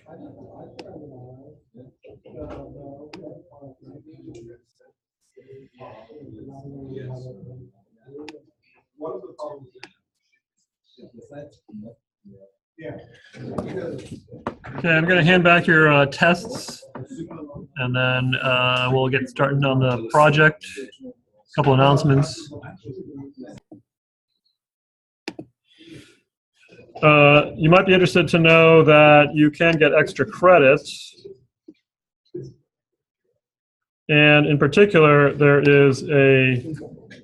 Okay, I'm going to hand back your tests, and then we'll get started on the project. A couple announcements. You might be interested to know that you can get extra credits. And in particular, there is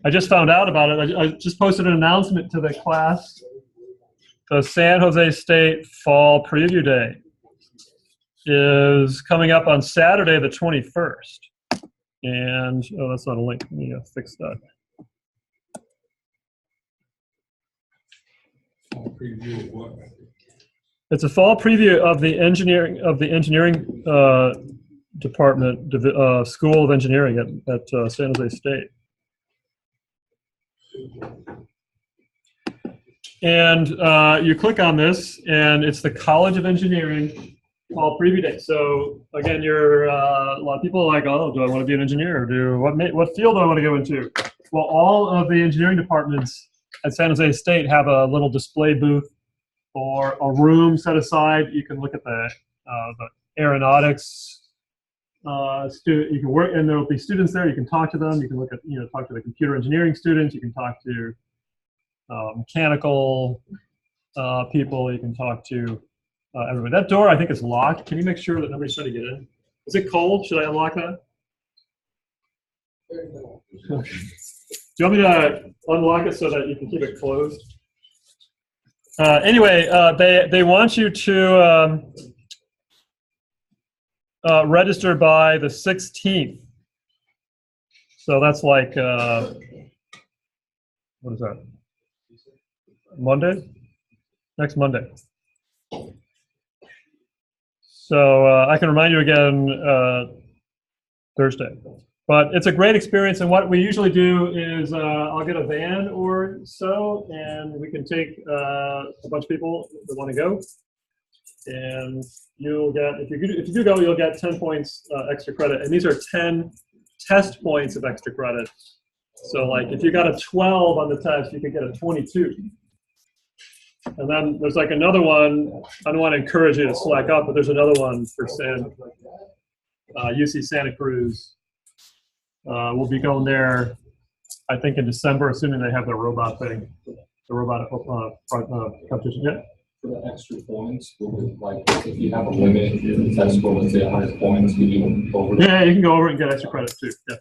I just found out about it. I just posted an announcement to the class. The San Jose State Fall Preview Day is coming up on Saturday, the 21st. And, oh, that's not a link. Let me fix that. Preview of what? It's a fall preview of the engineering department, School of Engineering at San Jose State. And you click on this, and it's the College of Engineering Fall Preview Day. So again, a lot of people are like, oh, do I want to be an engineer? What field do I want to go into? Well, all of the engineering departments at San Jose State have a little display booth or a room set aside. You can look at the aeronautics. You can work, and there will be students there. You can talk to them. You can talk to the computer engineering students. You can talk to mechanical people. You can talk to everybody. That door, I think, is locked. Can you make sure that nobody's trying to get in? Is it cold? Should I unlock that? Okay. Do you want me to unlock it so that you can keep it closed? Anyway, they want you to register by the 16th. So that's like, what is that? Monday? Next Monday. So I can remind you again Thursday. But it's a great experience, and what we usually do is I'll get a van or so, and we can take a bunch of people that want to go. And you'll get, if you do go, you'll get 10 points extra credit, and these are 10 test points of extra credit. So like if you got a 12 on the test, you could get a 22. And then there's like another one. I don't want to encourage you to slack up, but there's another one for UC Santa Cruz. We'll be going there, I think, in December, assuming they have their robot thing, the robot competition. Yeah. For the extra points, like if you have a limit in the test score, let's say 100 points, can you go over? Yeah, you can go over it and get extra credit too. Yeah.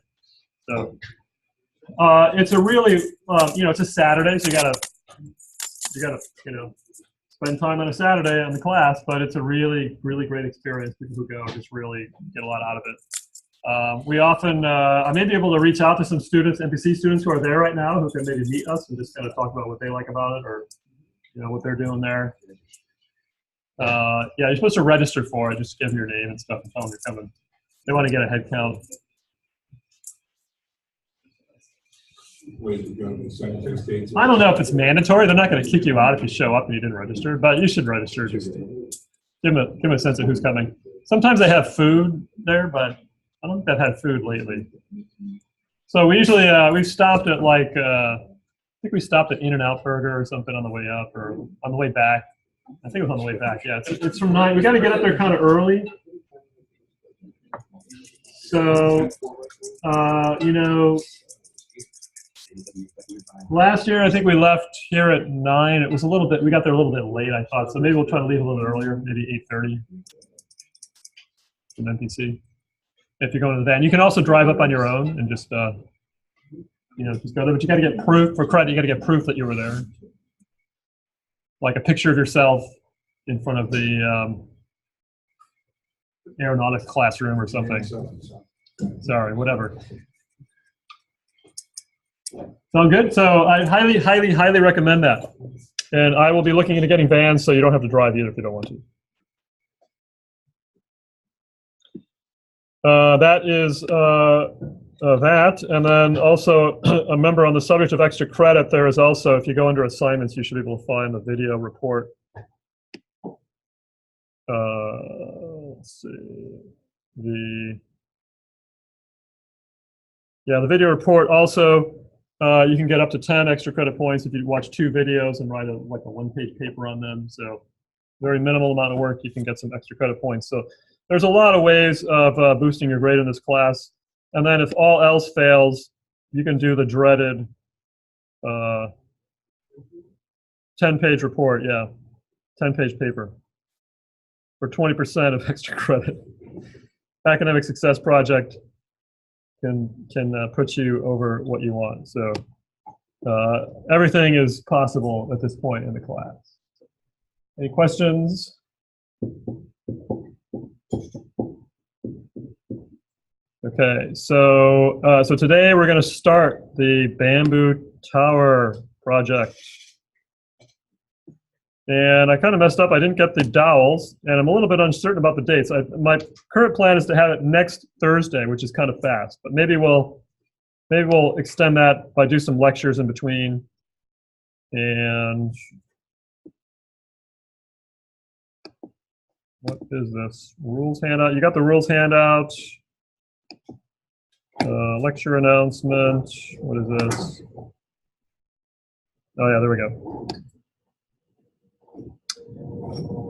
So it's a really, it's a Saturday, so you gotta, spend time on a Saturday on the class. But it's a really, really great experience. People who go just really get a lot out of it. We often, I may be able to reach out to some students, NPC students who are there right now, who can maybe meet us and just kind of talk about what they like about it, or what they're doing there. Yeah, you're supposed to register for it. Just give them your name and stuff and tell them you're coming. They want to get a head count. I don't know if it's mandatory. They're not going to kick you out if you show up and you didn't register, but you should register. Just give them a sense of who's coming. Sometimes they have food there, but I don't think they've had food lately. So we usually, we've stopped at like, I think we stopped at In-N-Out Burger or something on the way up or on the way back. I think it was on the way back, yeah. It's from 9. We got to get up there kind of early. So, last year I think we left here at 9. It was a little bit, we got there a little bit late, I thought. So maybe we'll try to leave a little bit earlier, maybe 8:30 from NPC. If you're going to the van. You can also drive up on your own and just, just go there. But you got to get proof for credit. You got to get proof that you were there, like a picture of yourself in front of the aeronautics classroom or something. Sorry, whatever. Sound good? So I highly, highly, highly recommend that. And I will be looking into getting vans, so you don't have to drive either if you don't want to. That is that, and then also a member on the subject of extra credit. There is also, if you go under assignments, you should be able to find the video report let's see, the video report also, you can get up to 10 extra credit points if you watch 2 videos and write like a 1-page paper on them. So very minimal amount of work, you can get some extra credit points. So there's a lot of ways of boosting your grade in this class. And then if all else fails, you can do the dreaded 10-page report, yeah, 10-page paper for 20% of extra credit. Academic Success Project can put you over what you want. So everything is possible at this point in the class. Any questions? Okay, so so today we're going to start the Bamboo Tower project. And I kind of messed up. I didn't get the dowels, and I'm a little bit uncertain about the dates. My current plan is to have it next Thursday, which is kind of fast. But maybe we'll extend that by do some lectures in between. And what is this? Rules handout. You got the rules handout. Lecture announcement. What is this? Oh yeah, there we go.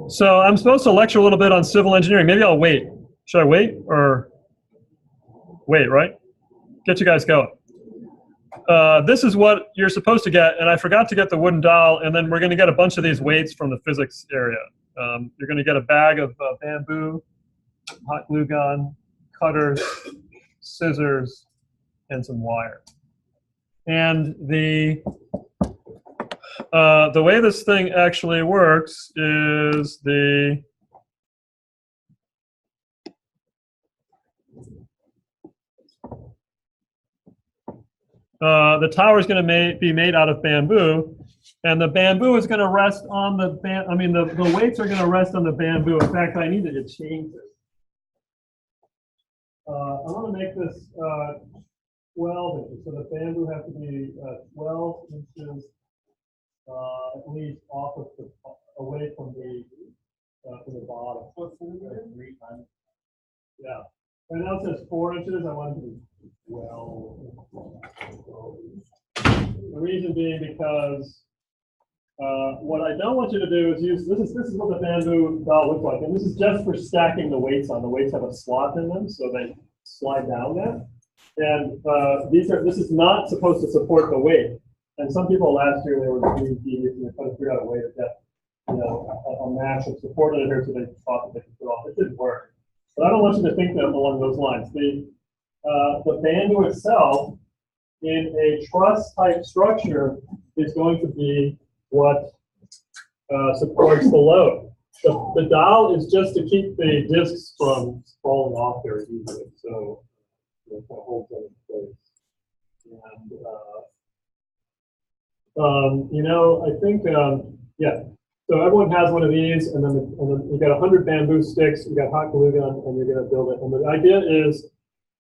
So I'm supposed to lecture a little bit on civil engineering. Maybe I'll wait. Should I wait or wait, right? Get you guys going. This is what you're supposed to get, and I forgot to get the wooden dowel, and then we're going to get a bunch of these weights from the physics area. You're going to get a bag of bamboo, hot glue gun, cutters, scissors, and some wire. And the way this thing actually works is the tower is going to be made out of bamboo, and the bamboo is going to rest on the the weights are going to rest on the bamboo. In fact, I needed to change this. I want to make this 12 inches, so the bamboo has to be 12 inches at least off of away from the bottom. Yeah. Right now it says 4 inches. I want it to be 12. The reason being because what I don't want you to do is use this is what the bamboo dowel looks like, and this is just for stacking the weights on. The weights have a slot in them, so they slide down there. And this is not supposed to support the weight. And some people last year, they were really devious and they tried to figure out a way to get, a match of support in here, so they thought that they could put off. It didn't work. But I don't want you to think that along those lines. The bamboo itself, in a truss type structure, is going to be what supports the load. The dowel is just to keep the discs from falling off very easily. So it kind of holds them in place. And I think, yeah. So everyone has one of these, and then you got 100 bamboo sticks, you got hot glue gun, and you're going to build it. And the idea is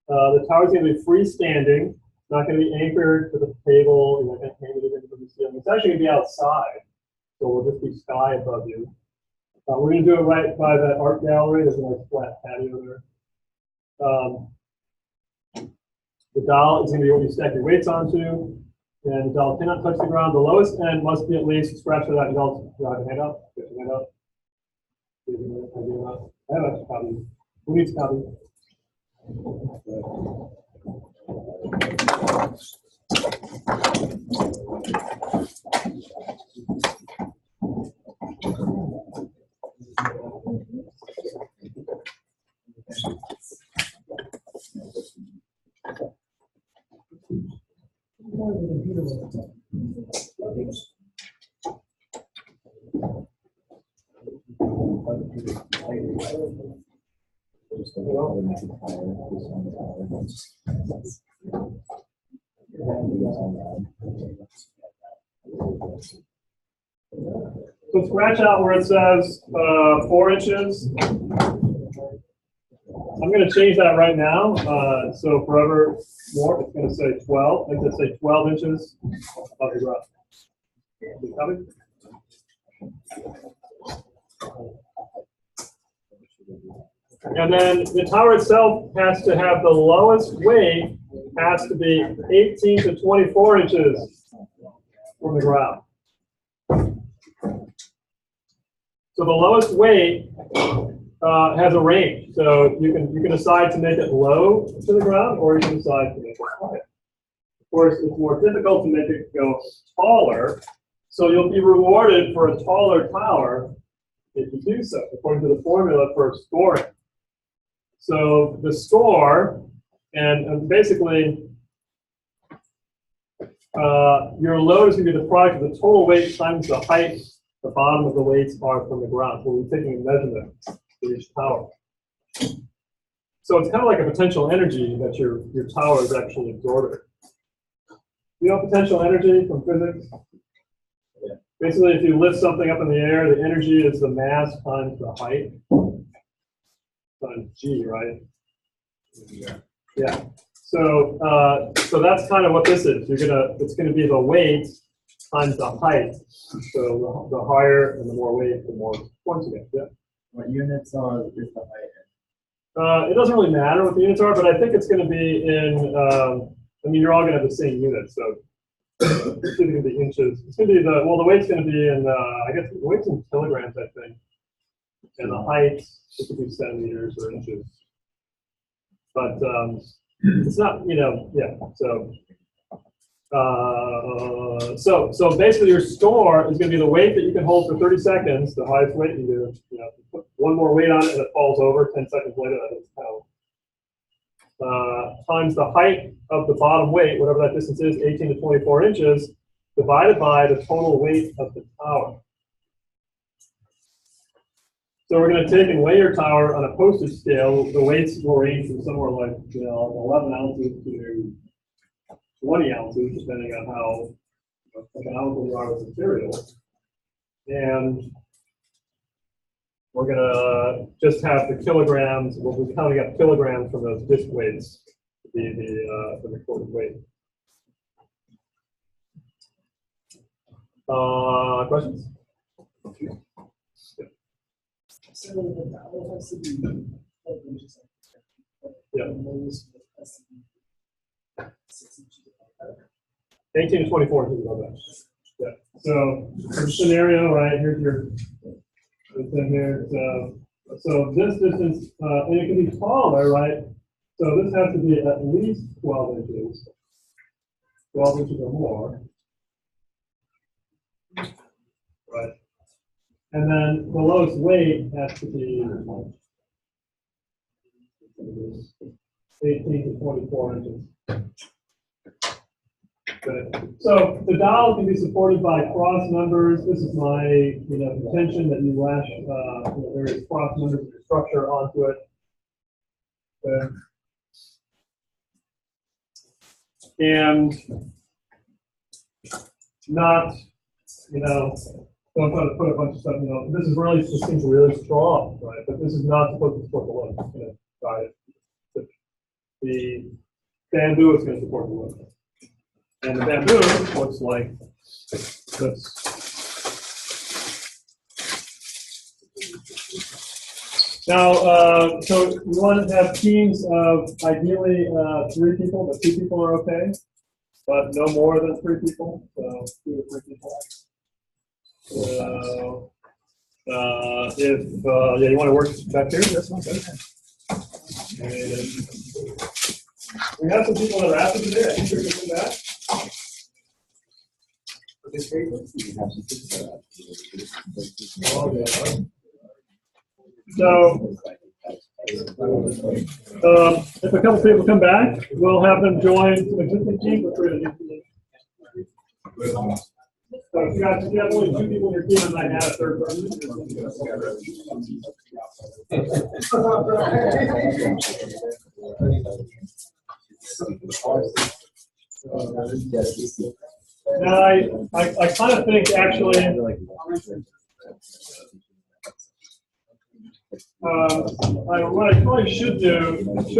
the tower's going to be freestanding, not going to be anchored to the table. You're not going to hang it into the ceiling. It's actually going to be outside, so we'll just be sky above you. We're going to do it right by that art gallery. There's a nice flat patio there. The dowel is going to be what you stack your weights onto. And the dowel cannot touch the ground. The lowest end must be at least scratch for that. You have your hand up. Get your hand up. I have extra copy. Who needs a copy? So scratch out where it says 4 inches. I'm going to change that right now. So forever more, it's going to say 12. I'm going to say 12 inches above the ground. You coming? And then the tower itself has to have the lowest weight, has to be 18 to 24 inches from the ground. So the lowest weight has a range. So you can decide to make it low to the ground, or you can decide to make it high. Of course, it's more difficult to make it go taller. So you'll be rewarded for a taller tower if you do so, according to the formula for scoring. So the score, and basically, your load is going to be the product of the total weight times the height the bottom of the weights are from the ground. So we're taking a measurement for each tower. So it's kind of like a potential energy that your tower is actually absorbing. You know potential energy from physics? Yeah. Basically, if you lift something up in the air, the energy is the mass times the height times g, right? Yeah. Yeah. So so that's kind of what this is. It's gonna be the weight times the height. So the higher and the more weight, the more points you get. Yeah. What units are is the height? It doesn't really matter what the units are, but I think it's going to be in. I mean, you're all going to have the same units, so it's going to be inches. It's going to be the weight's going to be in. I guess the weight's in kilograms, I think, and the height it could be centimeters or inches. But it's not, yeah. So basically your score is going to be the weight that you can hold for 30 seconds, the highest weight you do. You put one more weight on it and it falls over 10 seconds later, that doesn't count. Times the height of the bottom weight, whatever that distance is, 18 to 24 inches, divided by the total weight of the tower. So we're going to take and weigh your tower on a postage scale. The weights will range from somewhere like 11 ounces to 20 ounces, depending on how economical you are with material. And we're going to just have the kilograms. We'll be counting up kilograms from those disc weights to be the recorded weight. Questions? So the tower has to be 12 inches. Yeah. And the lowest has to be 6 inches. 18 to 24 inches above that. Yeah. So for the scenario, right, here's your thing here. So this distance, and it can be taller, right? So this has to be at least 12 inches. 12 inches or more. Right. And then the lowest weight has to be 18 to 24 inches. Okay. So the dial can be supported by cross numbers. This is my contention that you lash various cross numbers of your structure onto it. Okay. And not, don't try to put a bunch of stuff, this is really, this seems really strong, right? But this is not supposed to support the load. It's going to guide it. The bamboo is going to support the load. And the bamboo looks like this. Now, so we want to have teams of ideally 3 people, but 2 people are okay, but no more than 3 people, so 2 to 3 people. So, if you want to work back here, that's not good. And we have some people that are active today. I think they're going to come back. So, if a couple people come back, we'll have them join the existing team. We'll create a new team. So if you have only 2 people in your team, I might add a 3rd person. Now, I kind of think actually, what I probably should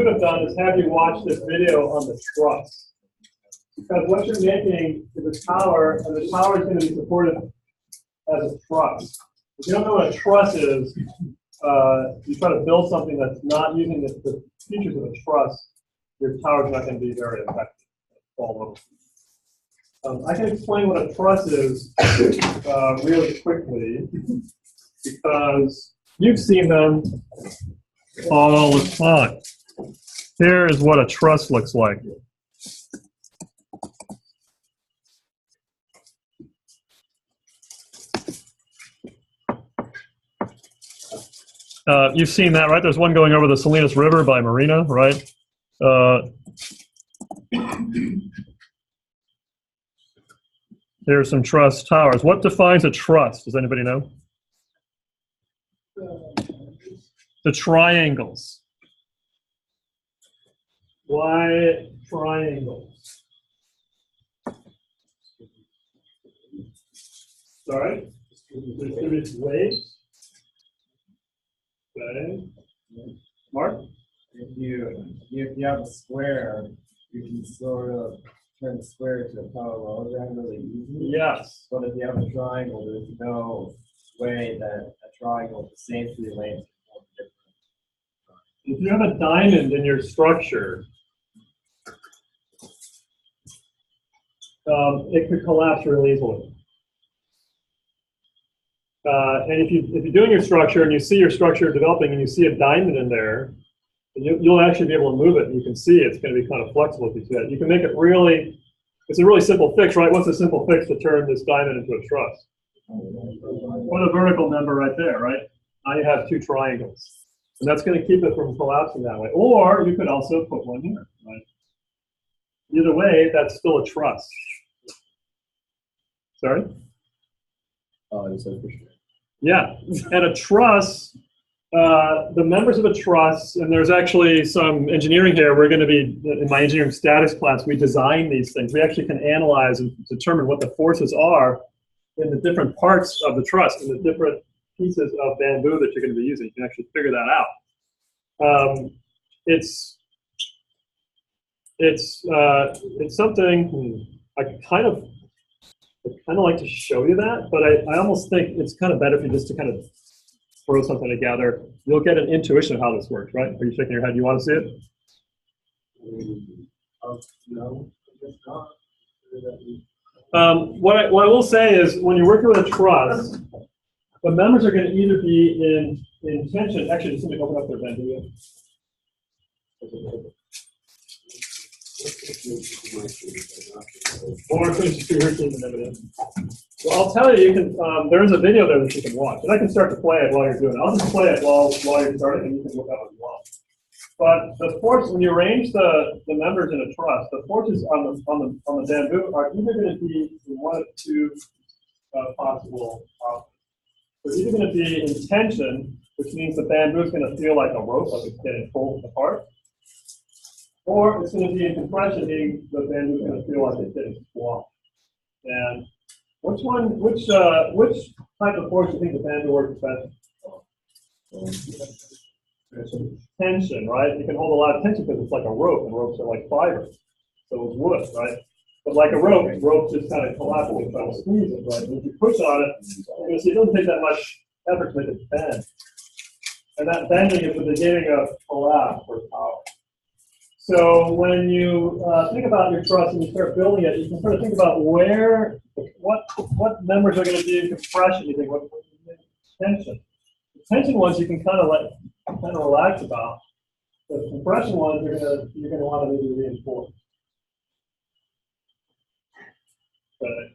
have done is have you watch this video on the truss. Because what you're making is a tower, and the tower is going to be supported as a truss. If you don't know what a truss is, you try to build something that's not using the features of a truss, your tower's not going to be very effective. Fall over. I can explain what a truss is really quickly because you've seen them all the time. Here is what a truss looks like. You've seen that, right? There's one going over the Salinas River by Marina, right? There's some truss towers. What defines a truss? Does anybody know? The triangles. Why triangles? Sorry? Distributed waves? Okay. Mark? If you have a square, you can sort of turn the square to a parallelogram really easily. Yes. But if you have a triangle, there's no way that a triangle of the same three lanes can form different. If you have a diamond in your structure, it could collapse really easily. And if you're doing your structure and you see your structure developing and you see a diamond in there, you'll actually be able to move it. And you can see it's going to be kind of flexible if you see that. You can make it really, it's a really simple fix, right? What's a simple fix to turn this diamond into a truss? Put a vertical member right there, right? Now you have two triangles. And that's going to keep it from collapsing that way. Or you could also put one here, right? Either way, that's still a truss. Sorry? You said for sure. Yeah, and a truss, the members of a truss, and there's actually some engineering here. We're going to be, in my engineering status class, we design these things. We actually can analyze and determine what the forces are in the different parts of the truss, in the different pieces of bamboo that you're going to be using. You can actually figure that out. It's something I'd kind of like to show you that, but I almost think it's kind of better if you just to kind of throw something together. You'll get an intuition of how this works, right? Are you shaking your head? You want to see it? No, it's not. What I will say is when you're working with a truss, the members are going to either be in tension. Actually, just let me open up their bamboo. Or finish the routine and everything. Well, I'll tell you, you can. There's a video there that you can watch, and I can start to play it while you're doing it. I'll just play it while you're starting, and you can look up as well. But the force, when you arrange the members in a truss, the forces on the bamboo are either going to be in one of two possible options. It's either going to be in tension, which means the bamboo is going to feel like a rope, like it's getting pulled apart. Or it's going to be in compression, meaning the bamboo is going to feel like it's getting squashed. And which type of force do you think the bamboo works best? Tension, right? You can hold a lot of tension because it's like a rope, and ropes are like fibers. So it's wood, right? But like a rope just kind of collapses and try to squeeze it, right? And if you push on it, you're going to see it doesn't take that much effort to make it bend. And that bending is the beginning of collapse or power. So when you think about your truss and you start building it, you can sort of think about what members are going to be in compression. You think what tension. The tension ones you can kind of relax about. The compression ones you're going to want to maybe reinforce. Okay.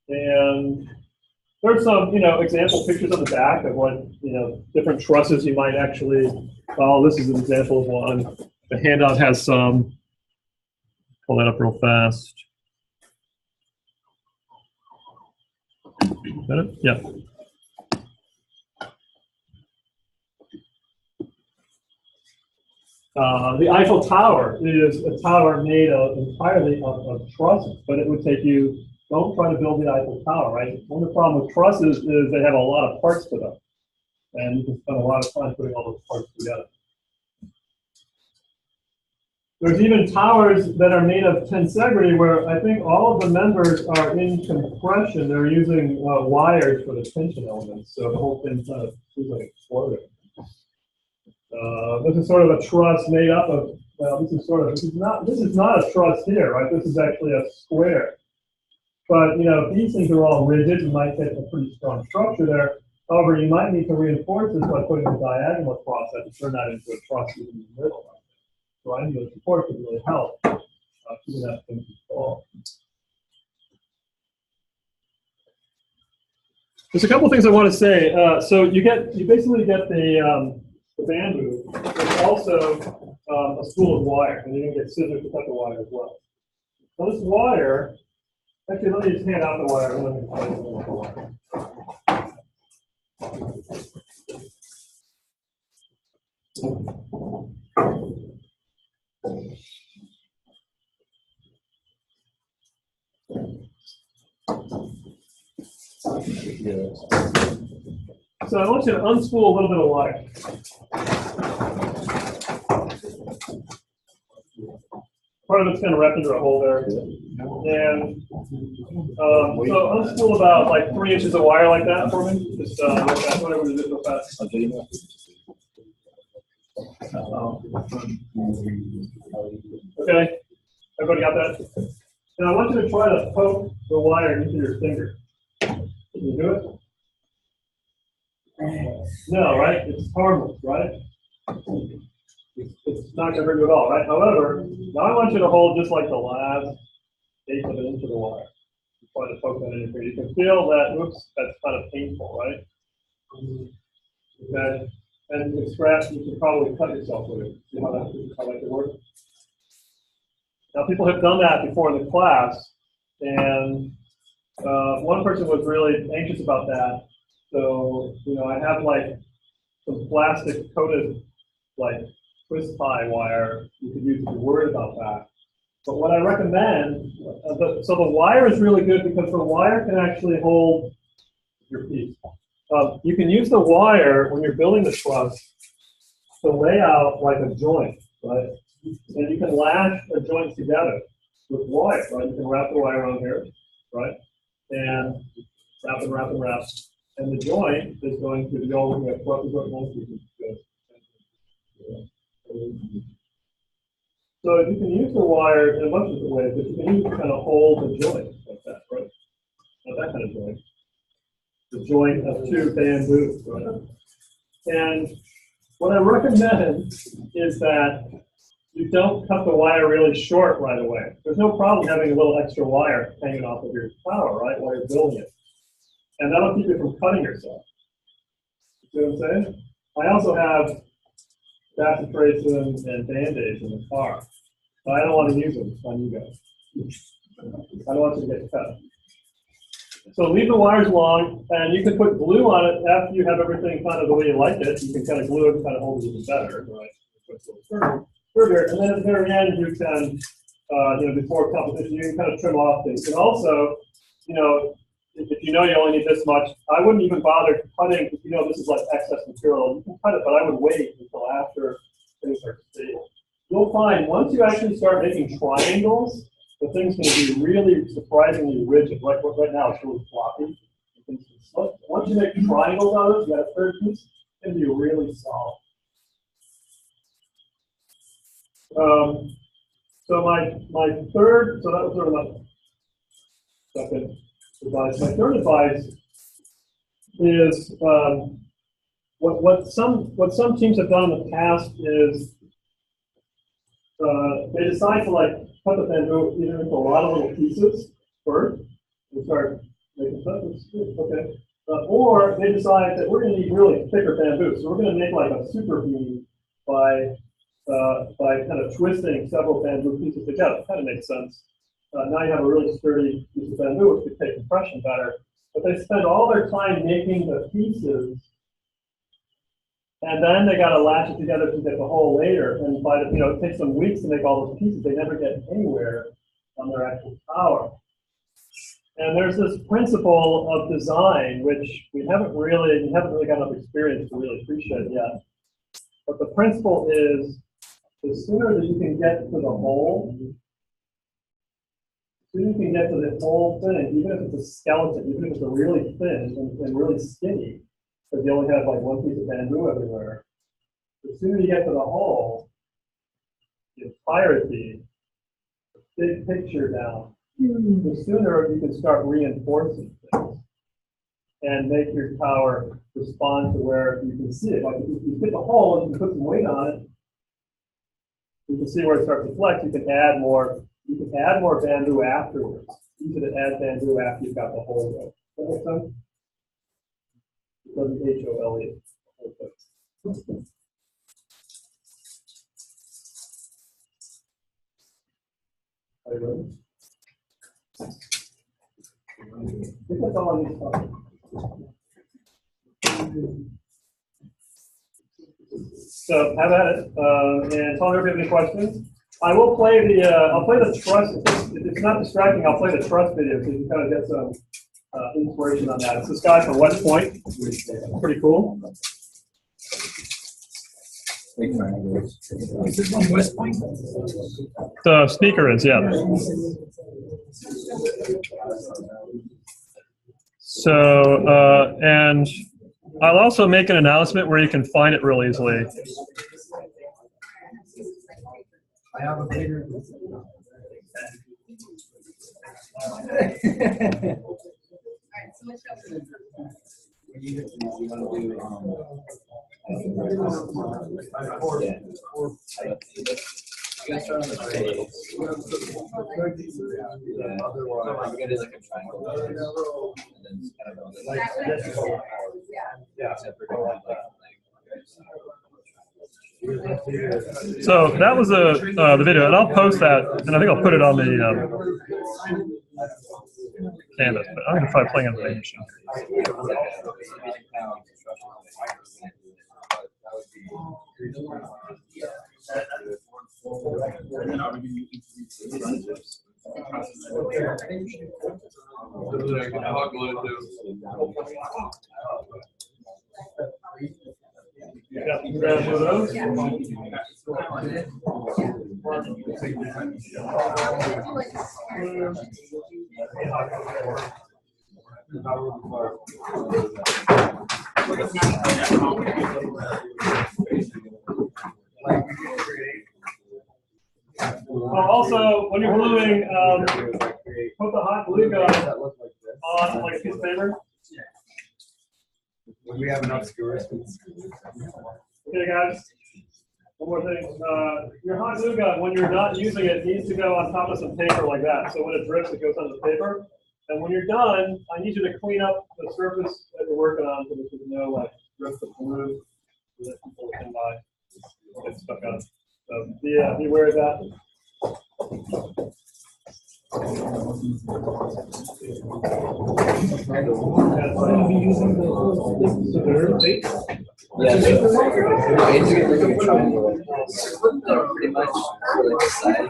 And there's some example pictures on the back of what different trusses you might actually. Oh, this is an example of one. The handout has some. Pull that up real fast. Is that it? Yeah. The Eiffel Tower is a tower made entirely of trusses, but it would take you. Don't try to build the Eiffel Tower, right? One of the problems with trusses is they have a lot of parts to them, and you can spend a lot of time putting all those parts together. There's even towers that are made of tensegrity where I think all of the members are in compression. They're using wires for the tension elements, so the whole thing kind of feels like exploding. This is sort of a truss made up of, well, this is not a truss here, right? This is actually a square. But, you know, if these things are all rigid, you might get a pretty strong structure there. However, you might need to reinforce this by putting a diagonal across that to turn that into a truss in the middle. Triangular support could really help keeping that thing control. There's a couple things I want to say. So you basically get the bamboo. There's also a spool of wire, and you can get scissors to cut the wire as well. Now this wire, actually, let me just hand out the wire. And let me tell you about the wire. So I want you to unspool a little bit of wire. Part of it's kind of wrapped into a hole there. And so unspool about like 3 inches of wire like that for me. Just like that, whatever it is real fast. Okay, everybody got that? Now I want you to try to poke the wire into your finger. Can you do it? No, right? It's harmless, right? It's not going to hurt you at all, right? However, now I want you to hold just like the last eighth of an inch of the wire. Try to poke that in your finger. You can feel that, oops, that's kind of painful, right? Okay. And with scratch, you can probably cut yourself with it. See how that can work? Now, people have done that before in the class, and one person was really anxious about that. So, you know, I have like some plastic coated, like twist tie wire you could use if you're worried about that. But what I recommend, so the wire is really good because the wire can actually hold your piece. You can use the wire when you're building the truss to lay out like a joint, right? And you can lash the joints together with wire, right? You can wrap the wire on here, right? And wrap and wrap and wrap. And the joint is going to be all looking at front joint one. So you can use the wire in a bunch of different ways, but you can use it to kind of hold the joint like that, right? Not that kind of joint. The joint of two bamboos, right? And what I recommend is that you don't cut the wire really short right away. There's no problem having a little extra wire hanging off of your tower, right, while you're building it. And that'll keep you from cutting yourself. You see what I'm saying? I also have bacitracin and Band-Aids in the car. But I don't want to use them on you guys. I don't want you to get cut. So leave the wires long, and you can put glue on it after you have everything kind of the way you like it. You can kind of glue it and kind of hold it even better, right? Further, and then at the very end, you can, you know, before composition, you can kind of trim off things. And also, you know, if you know you only need this much, I wouldn't even bother cutting if you know this is like excess material. You can cut it, but I would wait until after things are stable. You'll find once you actually start making triangles, the thing's going to be really surprisingly rigid. Right now, it's really floppy. Once you make triangles out of it, that third piece can be really solid. So my third, so that was sort of my second advice. My third advice is what some teams have done in the past is they decide to like cut the bamboo either into a lot of little pieces first and start making cuts. Okay. Or they decide that we're going to need really thicker bamboo, so we're going to make like a super beam by kind of twisting several bamboo pieces together. Kind of makes sense. Now you have a really sturdy piece of bamboo, which could take compression better. But they spend all their time making the pieces, and then they got to latch it together to get the whole later. And by the, you know, it takes them weeks to make all those pieces. They never get anywhere on their actual tower. And there's this principle of design, which we haven't really got enough experience to really appreciate yet. But the principle is, the sooner that you can get to the whole, the sooner you can get to the whole thing, even if it's a skeleton, even if it's a really thin and really skinny, because you only have like one piece of bamboo everywhere. The sooner you get to the hole, the entirety, big picture down, the sooner you can start reinforcing things and make your tower respond to where you can see it. Like if you hit the hole and you put some weight on it, you can see where it starts to flex. You can add more. You can add more bamboo afterwards. You can add bamboo after you've got the hole there. Does that make sense? It doesn't H-O-L-E. Are you ready? I think that's all I need to talk. So have at it, and tell me if you have any questions. I will play the, I'll play the truss. If it's not distracting, I'll play the truss video so you can kind of get some inspiration on that. It's this guy from West Point. Pretty cool. Is this from West Point? The speaker is, yeah. So, and I'll also make an announcement where you can find it real easily. I have a bigger. So that was the video, and I'll post that, and I think I'll put it on the canvas. But I'm going to try playing on the big machine. Yeah, you grab one of those. Also, when you're gluing, put the hot glue gun on like a piece of paper. When we have enough skewers. Okay, guys. One more thing. Your hot glue gun, when you're not using it, needs to go on top of some paper like that. So when it drips, it goes on the paper. And when you're done, I need you to clean up the surface that you're working on so that there's no like drips of glue so that people can get stuck on it. So be aware of that. Yeah, basically like a triangle. Pretty much like the side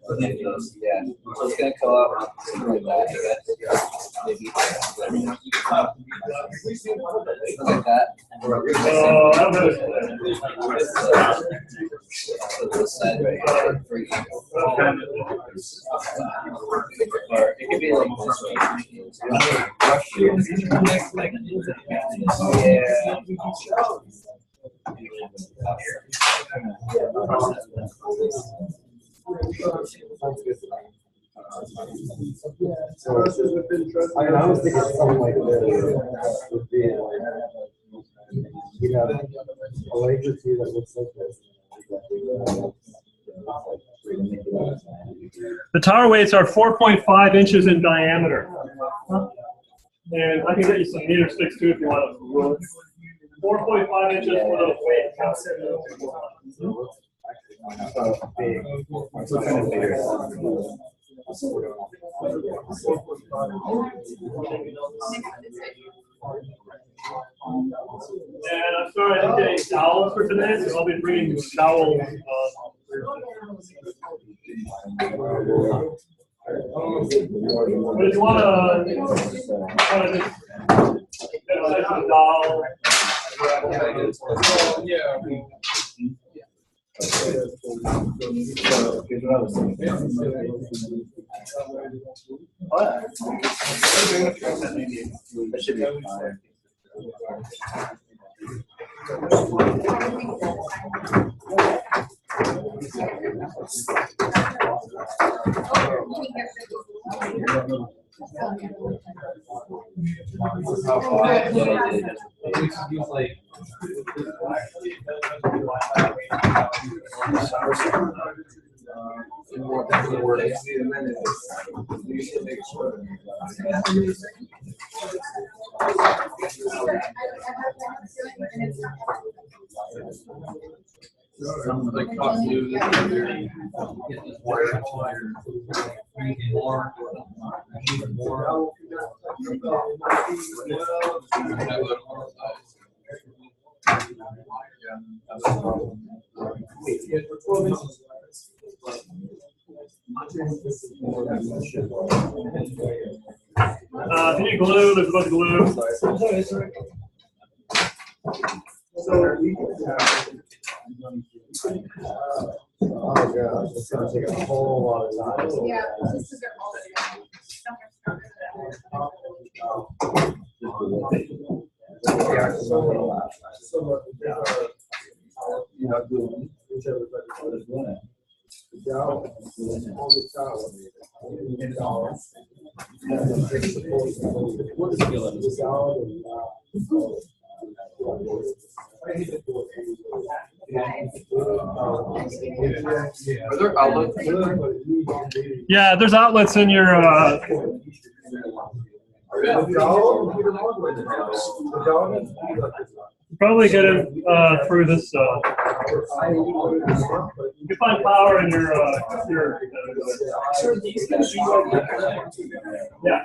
yeah, so it's gonna come up something like that, I guess. Maybe like that. So this side right here for you. Or it could be like this So I was thinking something like this would be you have a laser tee that looks like this. The tower weights are 4.5 inches in diameter. And I can get you some meter sticks too if you want to. 4.5 inches for the weight. And I'm sorry I didn't get any towels for today, so I'll be bringing towels. But if you want to just get a nice doll. That should be fine. If you need glue, there's a bunch of glue. Oh god, it's gonna take a whole lot of time. Yeah, this is Are there outlets? Yeah, there's outlets in your. Probably get it through this. You can find power in your. Yeah.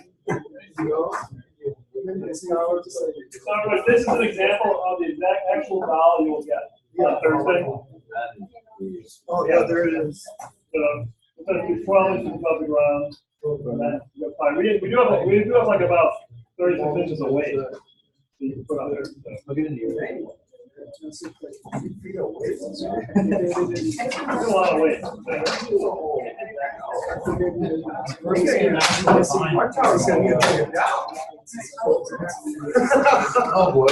So this is an example of the exact actual value you'll get on Thursday. Oh, yeah, there it is. So it's going to be 12 inches above the ground. And then you'll find, we do have like about 36 inches of weight. So you can put on there. So. It's a lot of weight. Oh boy.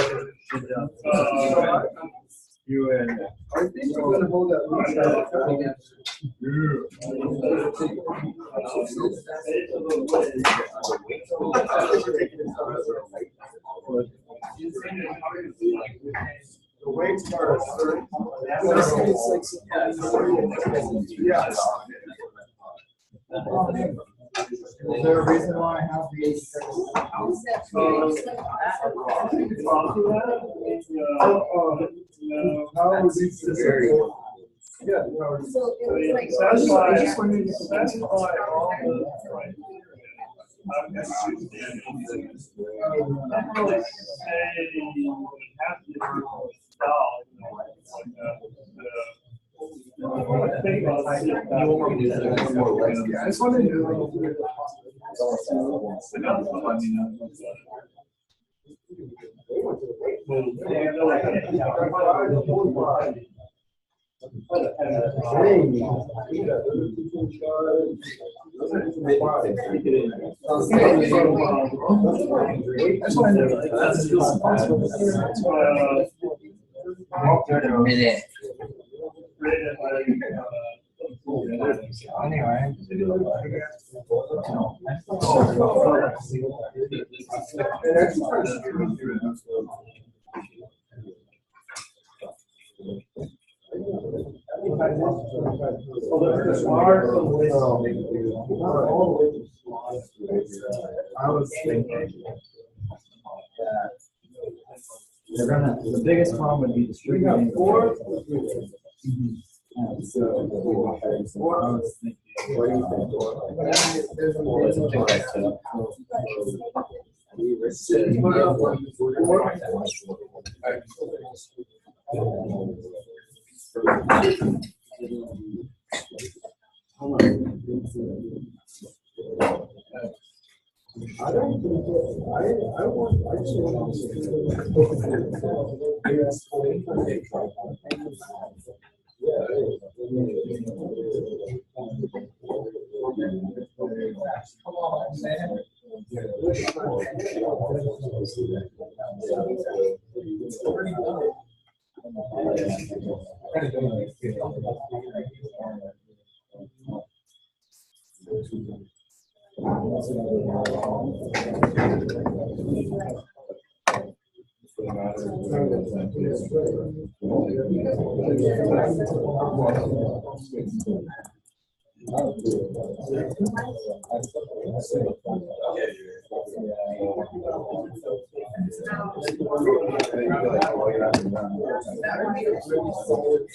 You and I think we're gonna hold that. The weights are 30. Yeah. Is there a reason why I have these? How is it very? Yeah. So it was like. I just wanted to specify all the. Right. I'm not really say you have to install. I just wanted to know. Anyway. I was thinking that they're gonna, the biggest problem would be distributing. So, I was thinking, what do I don't think I want, I just want to Come on, man.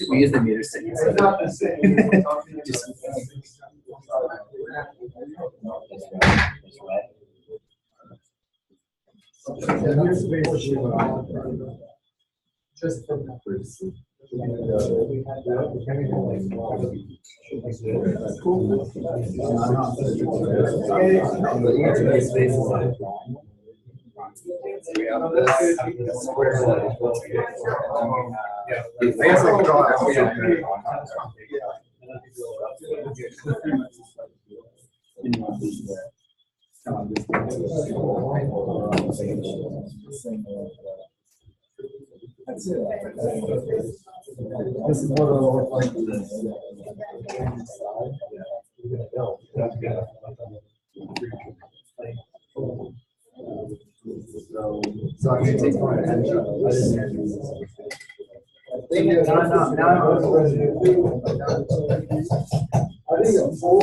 We use the meter stick instead of just. Just from the first. That's it. This is what it'll look like. So I'm gonna take my attention. I think a full.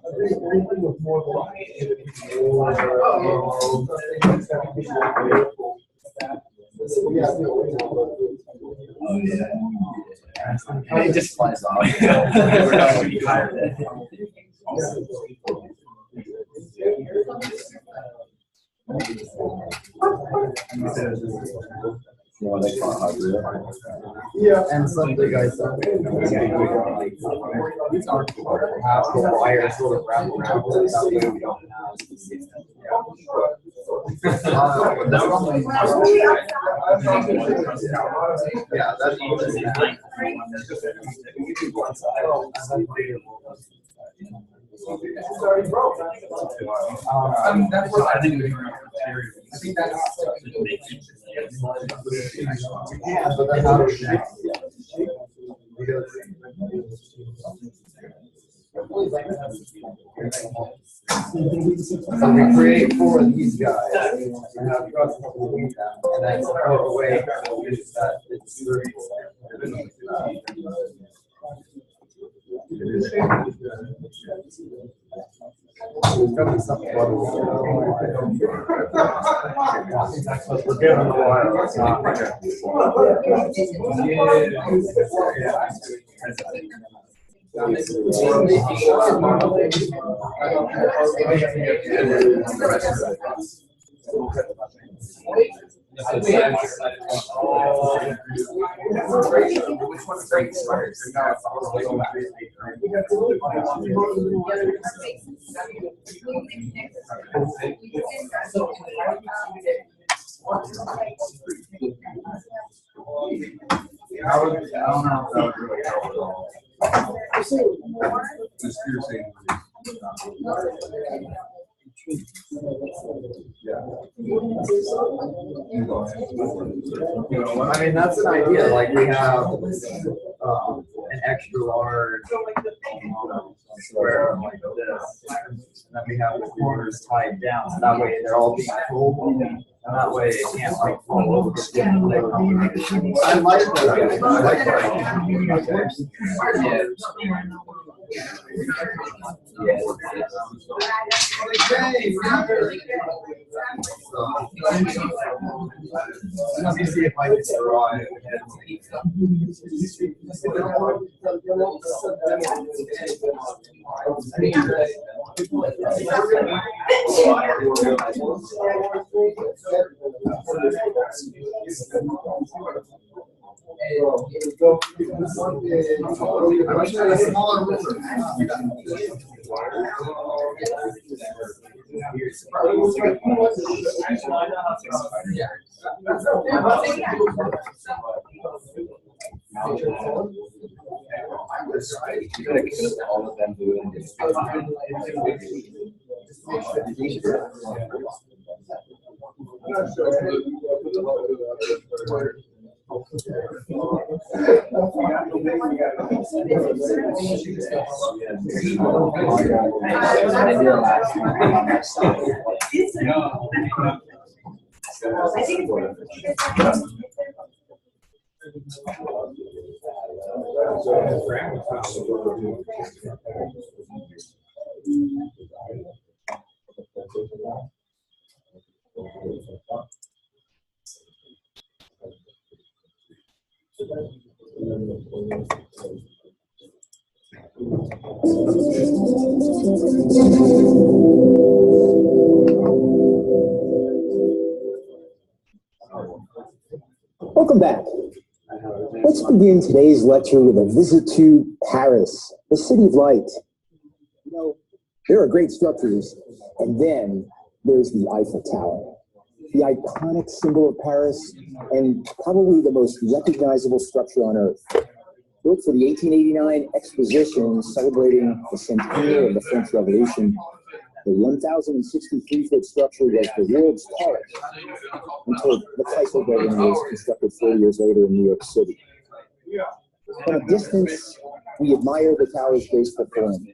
I think anything with more It just flies off. We're not going to be higher than. Yeah, and some big guys have the wire sort of wrapped around it, that way we don't yeah, that's That's what I think. I think that's. yeah, but then how do so we create four of these guys and have trust between them, and then throw away that it's there's gotta be something about we're giving a while. It's not I don't know if that would really help at all. Just piercing. I mean, that's an idea. Like we have an extra large square like this, and then we have the corners tied down. So that way they're all being pulled, and that way it can't like fall over. I like that. I like that. Let me see if I can draw it. I wish I had a smaller ruler. All of them doing this. Welcome back. Let's begin today's lecture with a visit to Paris, the city of light. You know, there are great structures, and then there's the Eiffel Tower, the iconic symbol of Paris, and probably the most recognizable structure on Earth. Built for the 1889 Exposition celebrating the centennial of the French Revolution, the 1,063-foot structure was the world's tallest until the Chrysler Building was constructed 40 years later in New York City. From a distance, we admire the tower's graceful form.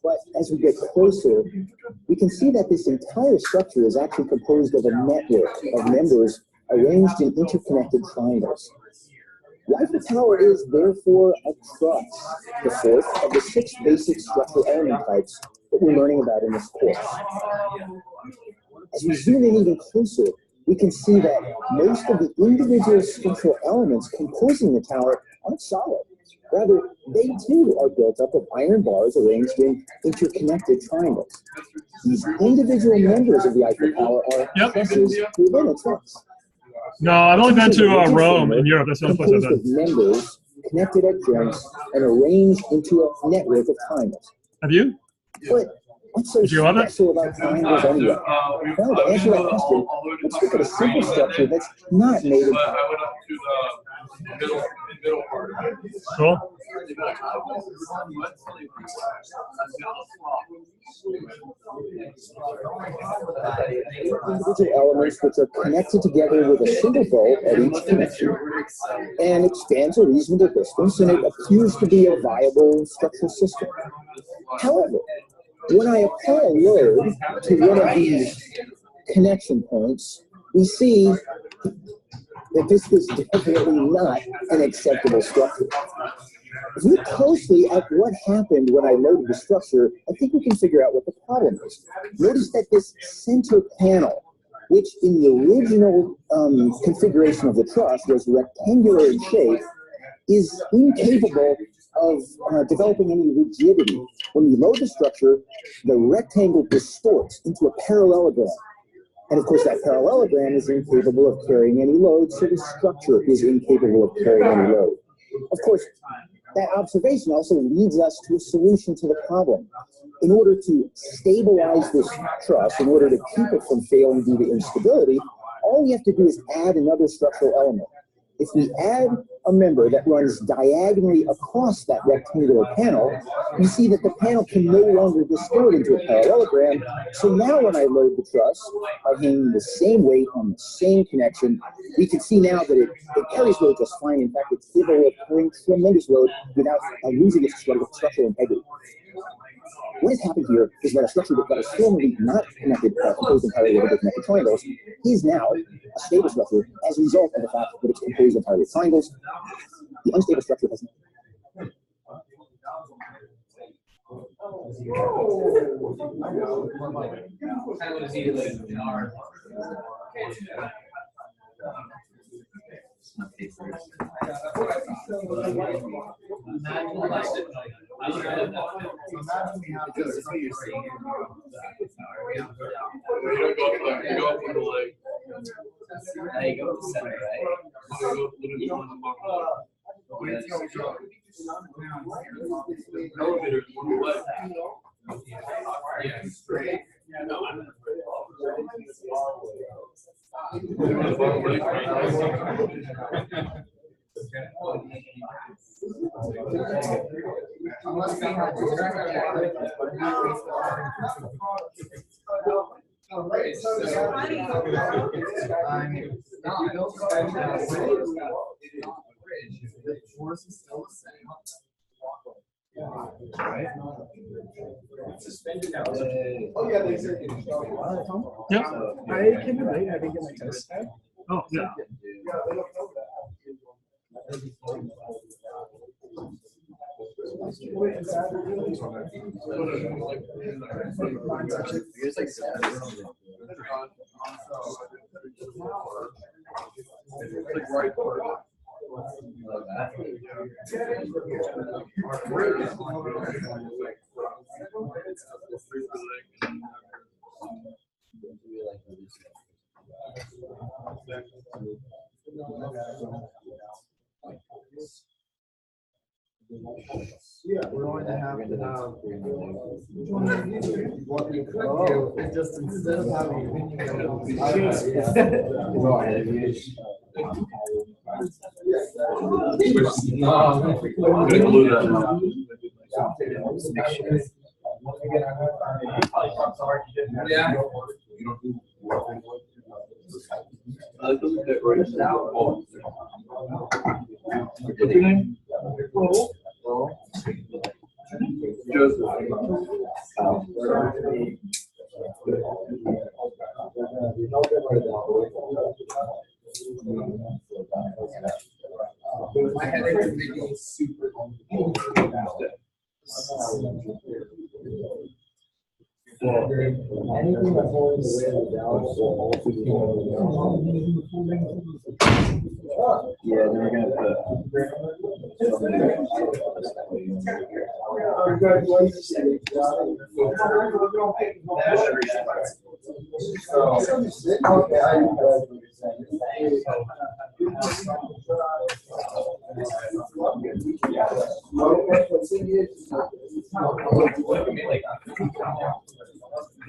But as we get closer, we can see that this entire structure is actually composed of a network of members arranged in interconnected triangles. The Eiffel Tower is therefore a truss, the fourth of the 6 basic structural element types that we're learning about in this course. As we zoom in even closer, we can see that most of the individual structural elements composing the tower aren't solid. Rather, they too are built up of iron bars arranged in interconnected triangles. These individual members of the Eiffel Tower are trusses within a truss. No, I've only been to Rome in Europe. That's the only place I've composed been. of members connected at joints and arranged into a network of triangles. Have you? But what's so Did you love it? special about triangles anyway? Well, to answer that question, let's look at a simple structure that's not made of I went up to the middle part of it. Cool. individual elements which are connected together with a single bolt at each connection and expands a reasonable distance, and it appears to be a viable structural system. However, when I apply a load to one of these connection points, we see that this is definitely not an acceptable structure. If we look closely at what happened when I loaded the structure, I think we can figure out what the problem is. Notice that this center panel, which in the original configuration of the truss was rectangular in shape, is incapable of developing any rigidity. When we load the structure, the rectangle distorts into a parallelogram. And of course, that parallelogram is incapable of carrying any load, so the structure is incapable of carrying any load. Of course, that observation also leads us to a solution to the problem. In order to stabilize this truss, in order to keep it from failing due to instability, all we have to do is add another structural element. If we add a member that runs diagonally across that rectangular panel, you see that the panel can no longer distort into a parallelogram. So now when I load the truss by hanging the same weight on the same connection, we can see now that it carries load just fine. In fact, it's capable of carrying tremendous load without losing its structural integrity. What has happened here is that a structure that was formerly not connected, composed entirely of connected triangles, is now a stable structure as a result of the fact that it's composed entirely of triangles. The unstable structure has Force is still the same. Suspended now. Oh, yeah, they said. Yep. I came in late, I didn't get my test back. Oh, yeah. Yeah, we're going to have what we could do is just instead of having. Yeah. What's your name? My headache is making me super. Anything that holds the way of the Dallas will also be Yeah, they were gonna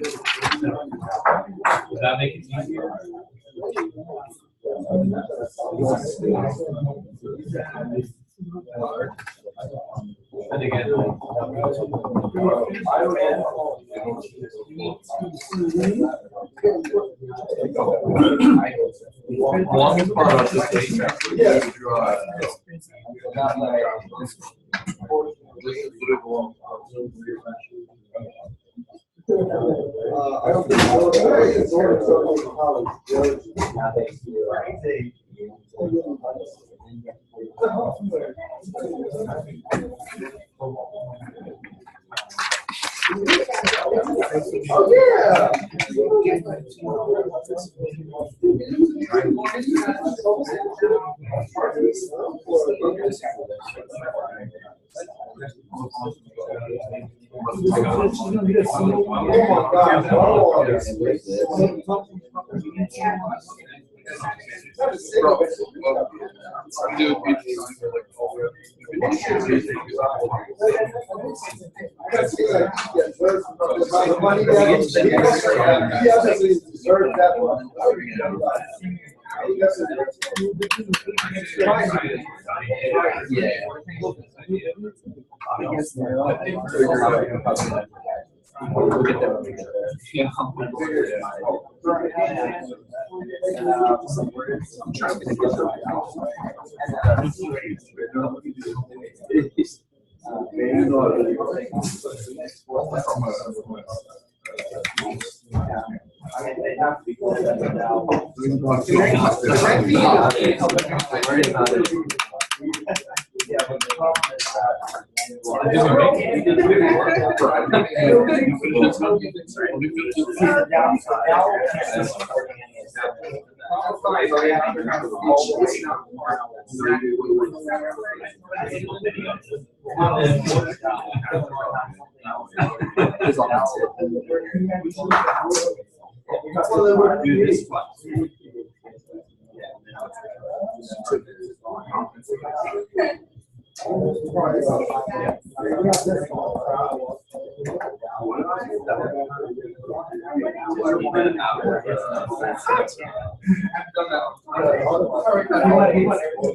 Does that make it easier? And again, the longest part of this case after you draw. I don't think so. It's sort of college.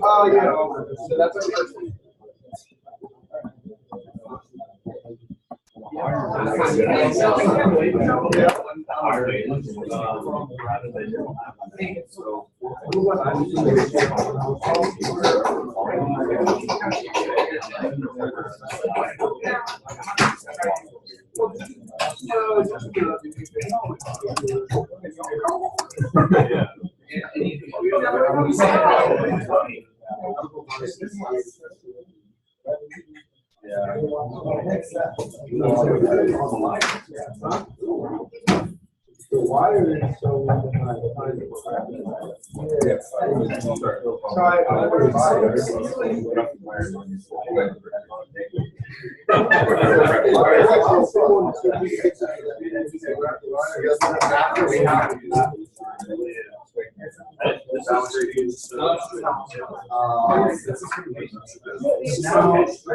Oh, yeah. Why are they so?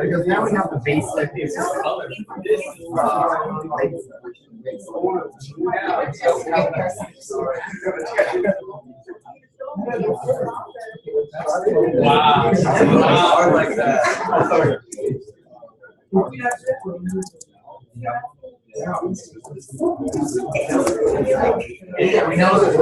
Because now we have the basic. Wow. I like that. Yeah, we know that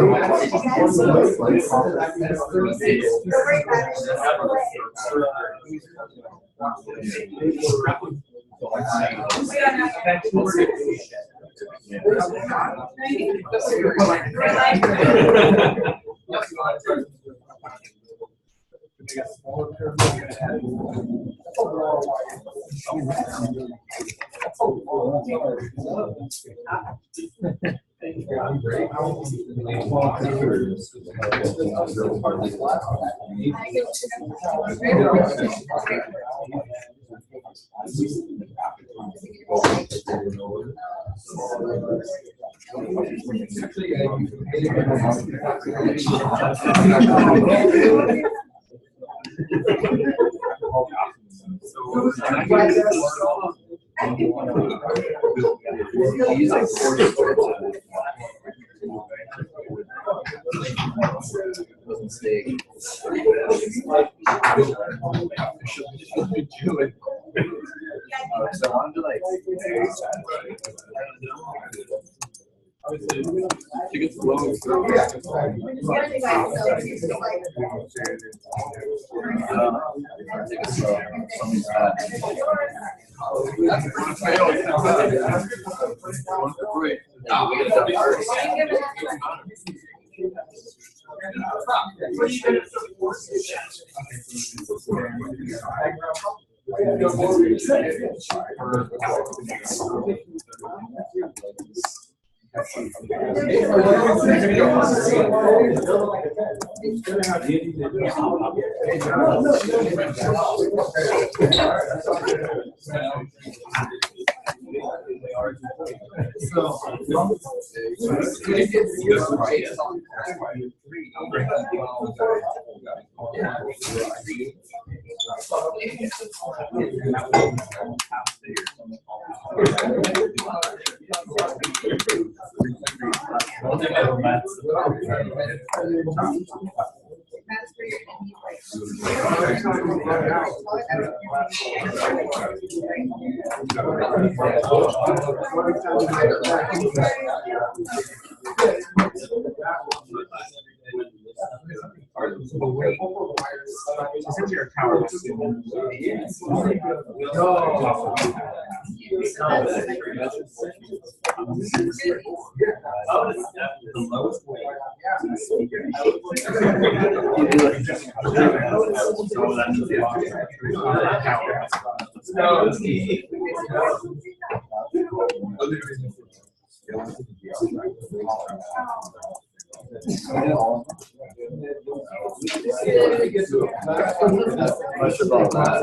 much about that.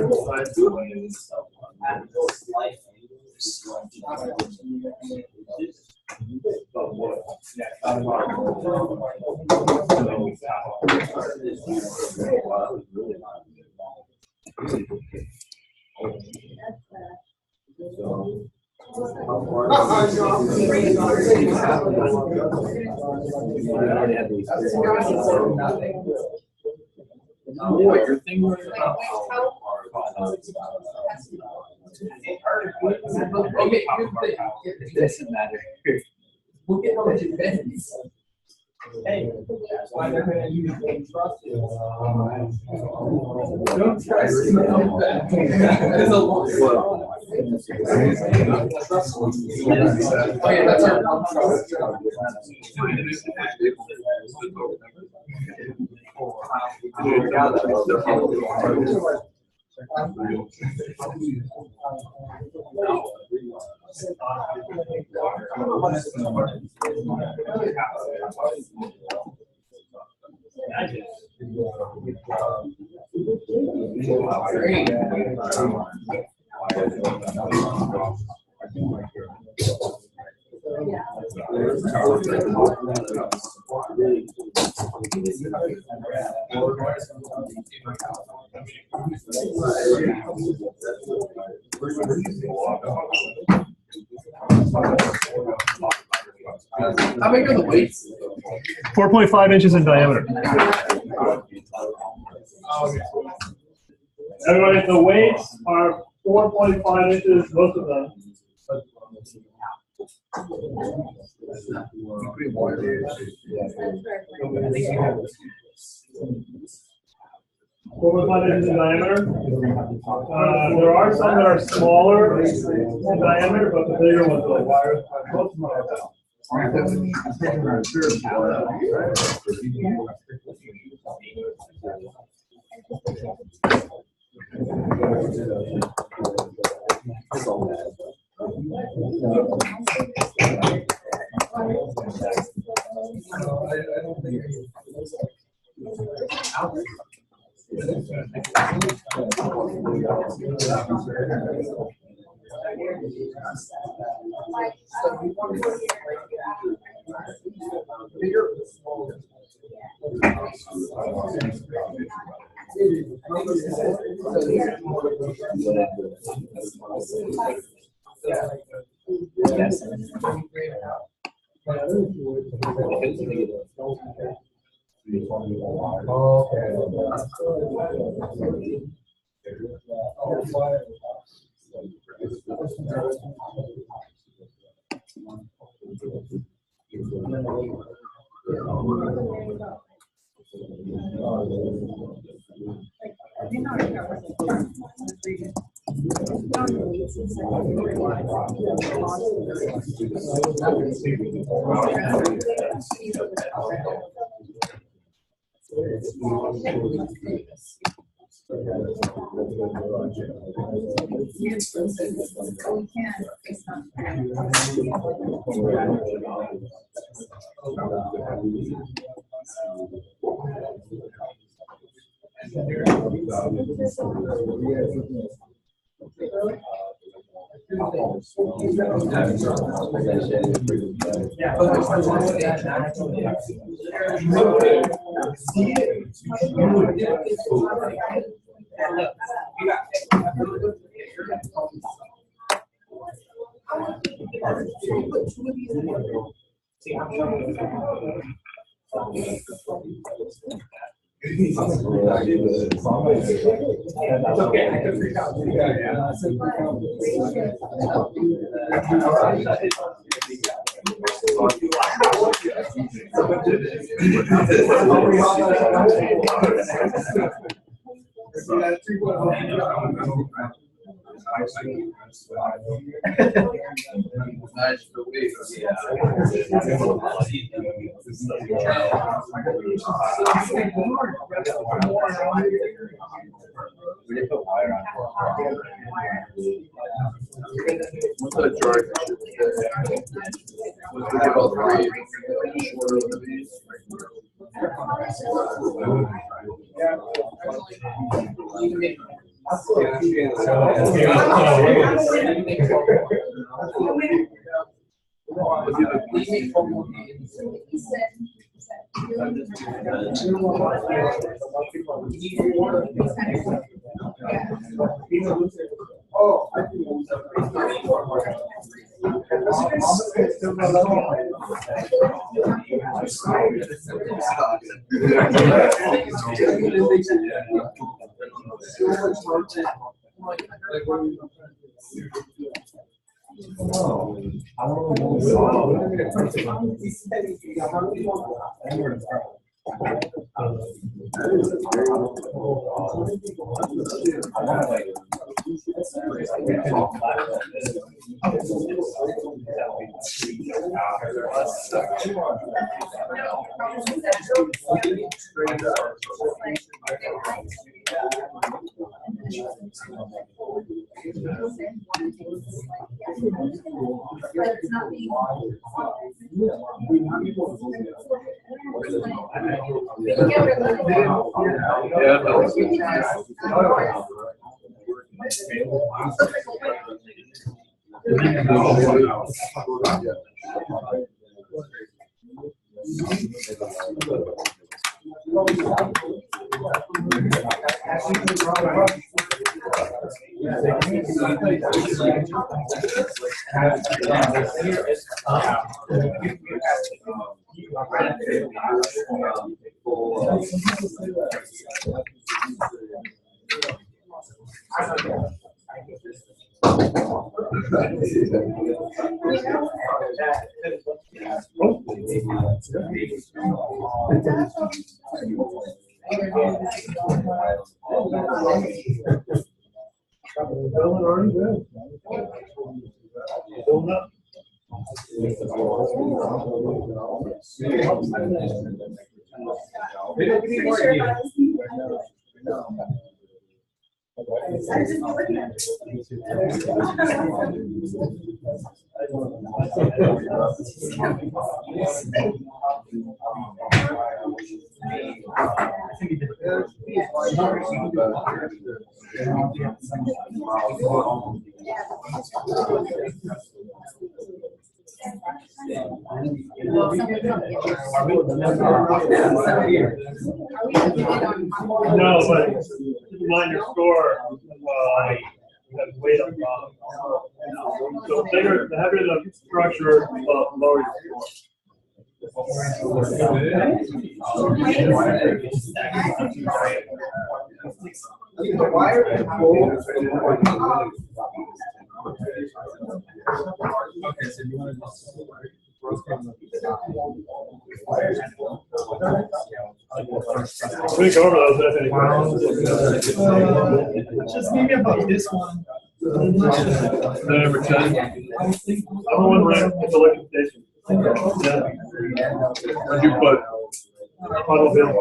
Your thing was about Okay, here's the thing. It doesn't matter. We'll get how much it bends. Hey, that's why they're gonna use the trust. Don't trust. It's a long. Oh yeah, that's our trust. How big are the weights? 4.5 inches in diameter. Everybody, the weights are 4.5 inches, most of them. 4.5 inches in diameter. There are some that are smaller in diameter, but the bigger ones are wire. Most of them are about. We did put wire on What's the George? What's the all three? Shorter than these. No, but keep in mind your score has weight on bottom. So the heavier the structure, the lower your we can go over those. Just maybe about this one. Number 10. I'm one rank at the electric station. Yeah. Where'd you put? Automobile.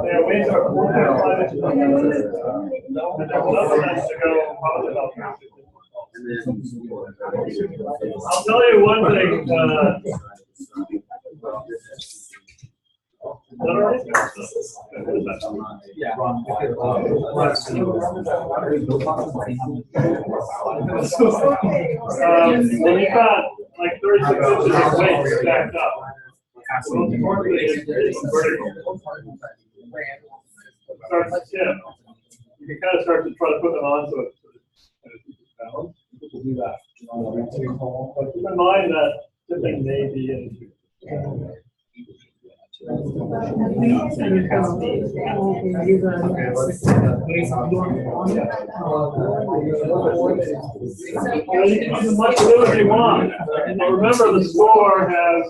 Yeah, we are 4.5 inches. And there's another nice to go probably about 3. I'll tell you one thing. When you've got like 36 inches of weight stacked up, the most important thing is vertical. Starts to tip. You can kind of start to try to put them on so it's balanced. People do that. But keep in mind that tipping may be an issue. As much fluid as you want. But remember, the score has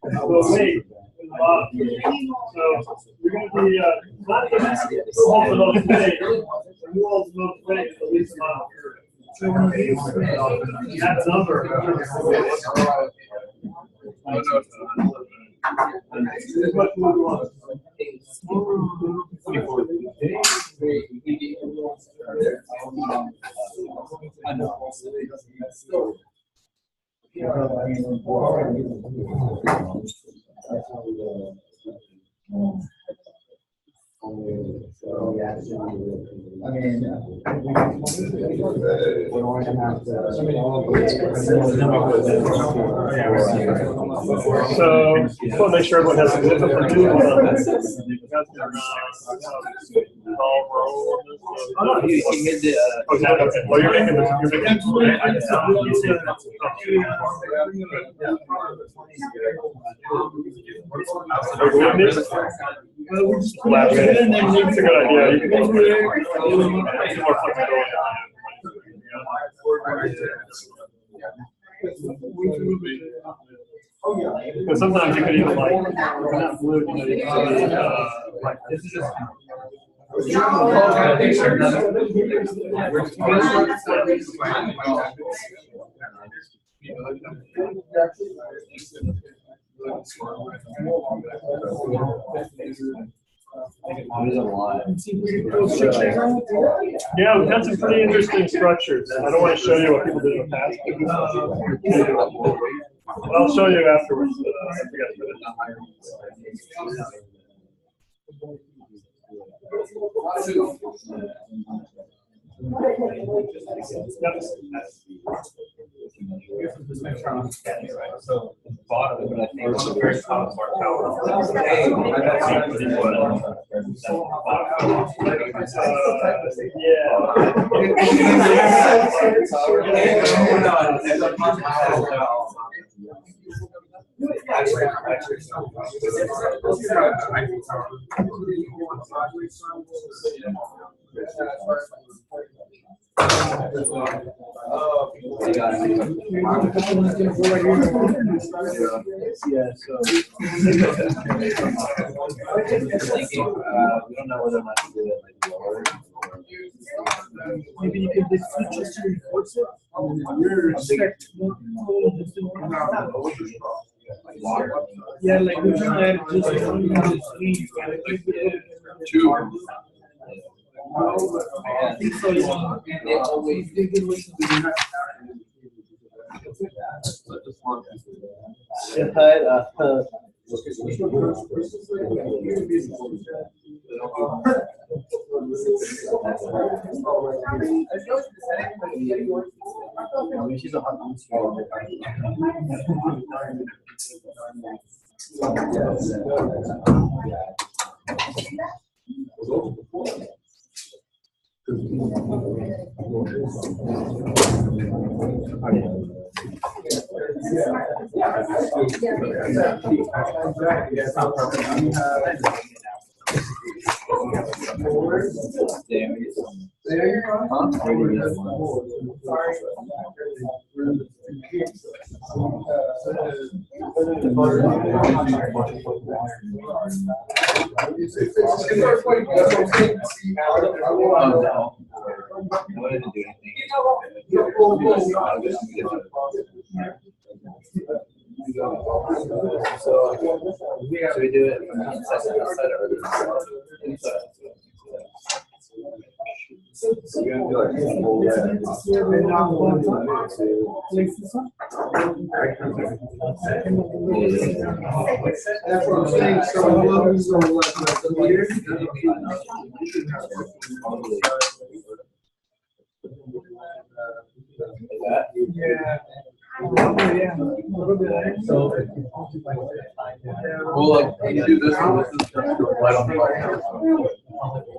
the weight in the bottom. So you're going to be not just hold the most weight, but you hold the most weight at the least amount of period. That number. Much more you want. So, just want to make sure everyone has a good Oh, no, you made the. Okay. Well, you're making this. Flat base. It's a good idea. You can go for it. It's more flexibility on it. Because sometimes you could even like, not blue, you know, you can see, like, this is just. Yeah, we've had some pretty interesting structures. I don't want to show you what people did in the past. But I'll show you afterwards. So bottom, but I think it's the very top of our tower. We don't know whether or not to do it like lower. Maybe you can just reinforce it. Yeah, like we can add just Two. I think so. They always she's a hot So we do it from inside to outside or inside? That's what I'm saying, so yeah. So, well, like, you do this one, this is right on the bottom.